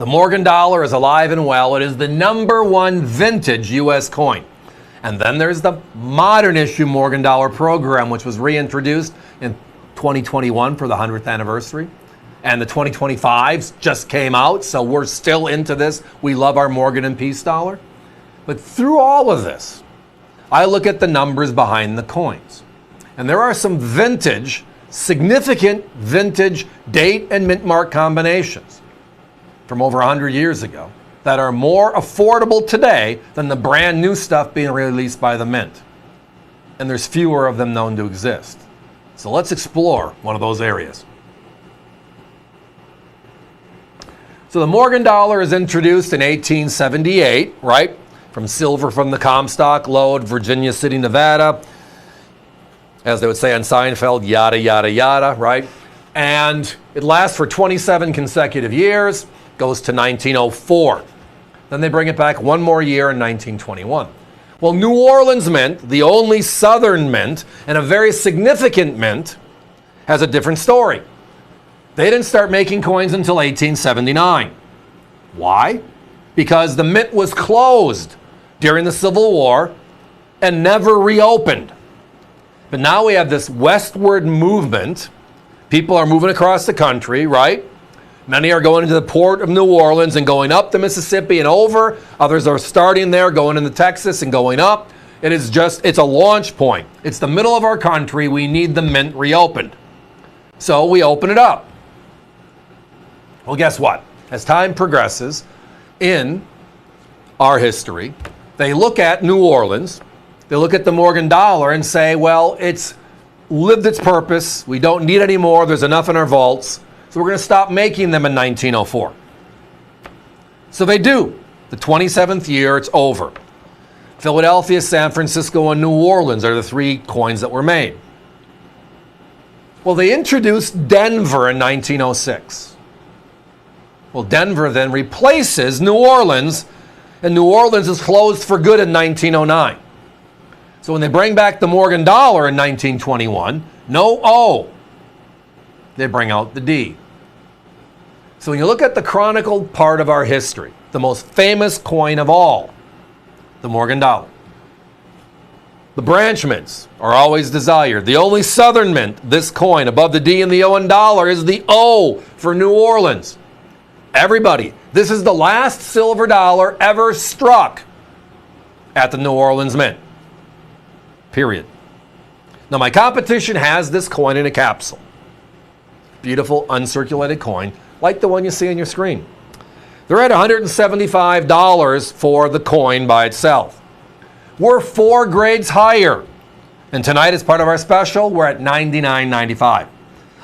The Morgan dollar is alive and well. It is the #1 vintage U.S. coin. And then there's the modern issue Morgan dollar program, which was reintroduced in 2021 for the 100th anniversary. And the 2025s just came out, so we're still into this. We love our Morgan and Peace dollar. But through all of this, I look at the numbers behind the coins. And there are some vintage, significant vintage date and mint mark combinations from over 100 years ago that are more affordable today than the brand new stuff being released by the mint. And there's fewer of them known to exist. So let's explore one of those areas. So the Morgan dollar is introduced in 1878, right? From silver from the Comstock lode, Virginia City, Nevada. As they would say on Seinfeld, yada, yada, yada, right? And it lasts for 27 consecutive years, goes to 1904. Then they bring it back one more year in 1921. Well, New Orleans Mint, the only Southern mint and a very significant mint, has a different story. They didn't start making coins until 1879. Why? Because the mint was closed during the Civil War and never reopened. But now we have this westward movement. People are moving across the country, right? Many are going into the port of New Orleans and going up the Mississippi and over. Others are starting there, going into Texas and going up. It's a launch point. It's the middle of our country. We need the mint reopened. So we open it up. Well, guess what? As time progresses in our history, they look at New Orleans, they look at the Morgan dollar and say, well, it's lived its purpose. We don't need any more. There's enough in our vaults. So we're going to stop making them in 1904. So they do. The 27th year, it's over. Philadelphia, San Francisco, and New Orleans are the three coins that were made. Well, they introduced Denver in 1906. Well, Denver then replaces New Orleans, and New Orleans is closed for good in 1909. So when they bring back the Morgan dollar in 1921, no O. They bring out the D. So when you look at the chronicled part of our history, the most famous coin of all, the Morgan dollar. The branch mints are always desired. The only Southern mint, this coin, above the D and the O in dollar, is the O for New Orleans. Everybody, this is the last silver dollar ever struck at the New Orleans Mint. Period. Now, my competition has this coin in a capsule. Beautiful uncirculated coin, like the one you see on your screen. They're at $175 for the coin by itself. We're 4 grades higher. And tonight, as part of our special, we're at $99.95.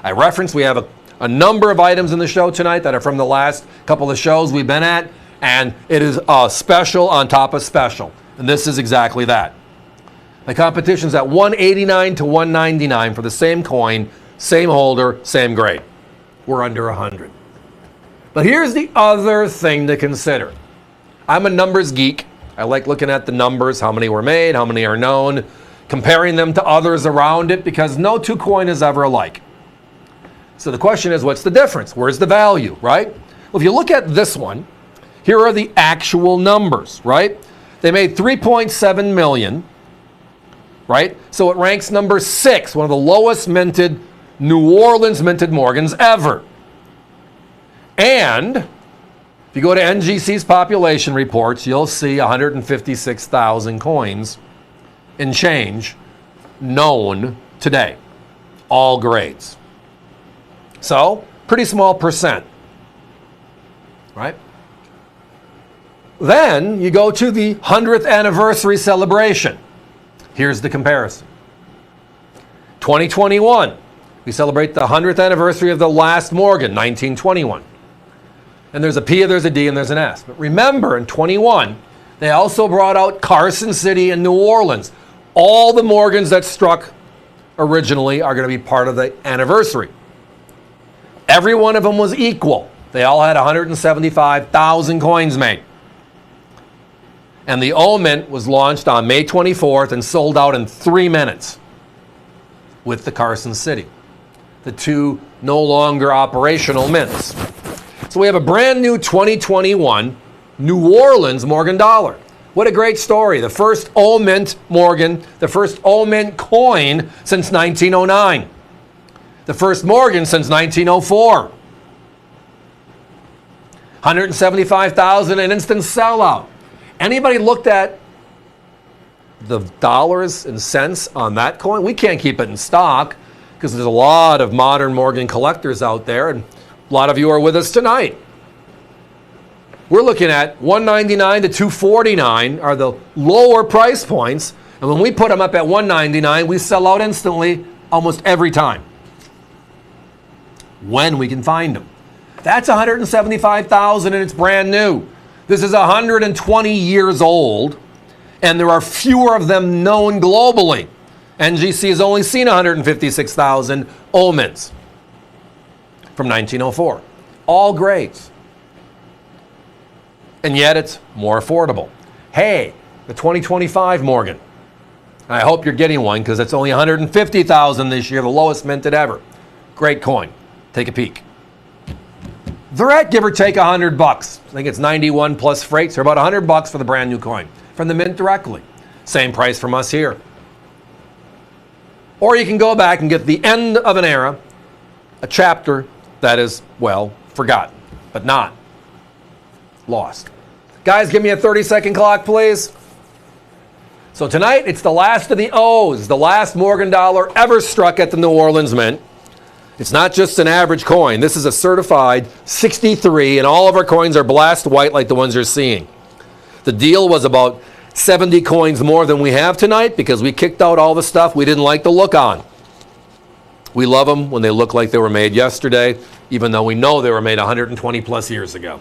I referenced we have a number of items in the show tonight that are from the last couple of shows we've been at, and it is a special on top of special. And this is exactly that. The competition's at $189 to $199 for the same coin, same holder, same grade. We're under 100. But here's the other thing to consider. I'm a numbers geek. I like looking at the numbers, how many were made, how many are known, comparing them to others around it, because no two coin is ever alike. So the question is, what's the difference? Where's the value, right? Well, if you look at this one, here are the actual numbers, right? They made 3.7 million, right? So it ranks number 6, one of the lowest minted New Orleans minted Morgans ever. And if you go to NGC's population reports, you'll see 156,000 coins in change known today, all grades. So, pretty small percent, right? Then you go to the 100th anniversary celebration. Here's the comparison. 2021, we celebrate the 100th anniversary of the last Morgan, 1921. And there's a P, there's a D, and there's an S. But remember, in 21, they also brought out Carson City and New Orleans. All the Morgans that struck originally are going to be part of the anniversary. Every one of them was equal. They all had 175,000 coins made. And the O Mint was launched on May 24th and sold out in 3 minutes with the Carson City, the two no longer operational mints. So we have a brand new 2021 New Orleans Morgan dollar. What a great story. The first old mint Morgan, the first old mint coin since 1909. The first Morgan since 1904. 175,000, an instant sellout. Anybody looked at the dollars and cents on that coin? We can't keep it in stock because there's a lot of modern Morgan collectors out there, and a lot of you are with us tonight. We're looking at $199 to $249 are the lower price points, and when we put them up at $199, we sell out instantly almost every time when we can find them. That's $175,000 and it's brand new. This is 120 years old, and there are fewer of them known globally. NGC has only seen 156,000 old mints from 1904. All grades. And yet it's more affordable. Hey, the 2025 Morgan. I hope you're getting one because it's only 150,000 this year, the lowest minted ever. Great coin. Take a peek. They're at give or take $100. I think it's 91 plus freight, so about $100 for the brand new coin from the mint directly. Same price from us here. Or you can go back and get the end of an era, a chapter that is, well, forgotten, but not lost. Guys, give me a 30-second clock, please. So tonight, it's the last of the O's, the last Morgan dollar ever struck at the New Orleans Mint. It's not just an average coin. This is a certified 63, and all of our coins are blast white like the ones you're seeing. The deal was about 70 coins more than we have tonight because we kicked out all the stuff we didn't like the look on. We love them when they look like they were made yesterday, even though we know they were made 120 plus years ago.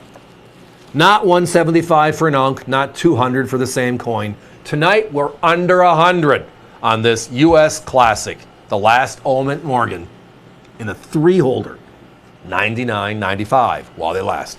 Not 175 for an unk, not 200 for the same coin. Tonight, we're under 100 on this U.S. Classic, the last old mint Morgan in a 3-holder, $99.95 while they last.